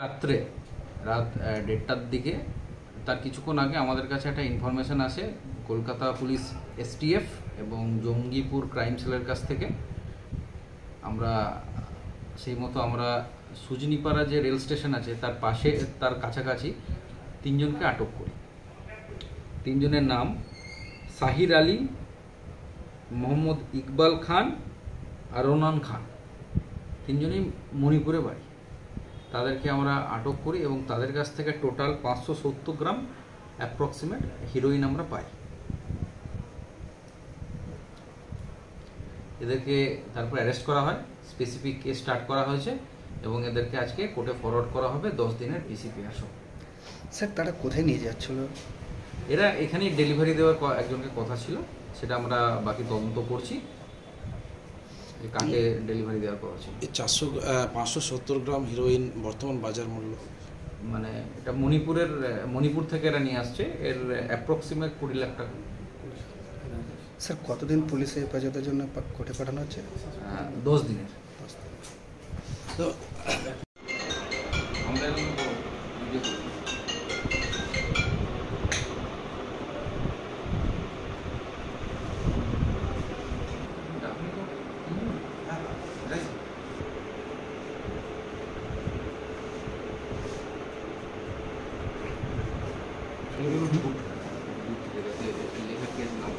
রাত্রে রাত 1:30টার দিকে তার কিছুক্ষণ আগে আমাদের কাছে একটা ইনফরমেশন আসে কলকাতা পুলিশ এসটিএফ এবং জঙ্গিপুর ক্রাইম সেলের কাছ থেকে। আমরা সেই মতো আমরা সুজনিপাড়া যে রেল স্টেশন আছে তার পাশে তার কাছাকাছি তিনজনকে আটক করি। তিনজনের নাম সাহির আলী, মোহাম্মদ ইকবাল খান আর রোনান খান। তিনজনই মণিপুরে বাড়ি। তাদেরকে আমরা আটক করি এবং তাদের কাছ থেকে টোটাল 570 গ্রাম অ্যাপ্রক্সিমেট হিরোইন আমরা পাই। এদেরকে তারপর অ্যারেস্ট করা হয়, স্পেসিফিক কেস স্টার্ট করা হয়েছে এবং এদেরকে আজকে কোর্টে ফরওয়ার্ড করা হবে 10 দিনের পিসিপিআর সহ। স্যার তারা কোথায় নিয়ে যাচ্ছিল? এরা এখানেই ডেলিভারি দেওয়ার একজনকে কথা ছিল, সেটা আমরা বাকি তদন্ত করছি যে কাকে ডেলিভারি দেওয়ার কথা ছিল। এই 570 গ্রাম হিরোইন বর্তমান বাজার মূল্য মানে এটা মণিপুর থেকে এরা নিয়ে আসছে, এর অ্যাপ্রক্সিমেট 20 লাখ টাকা। স্যার কতদিন পুলিশে হেফাজতের জন্য কোর্টে পাঠানো হচ্ছে? 10 দিনের। তো আমরা লেখা কেস নাম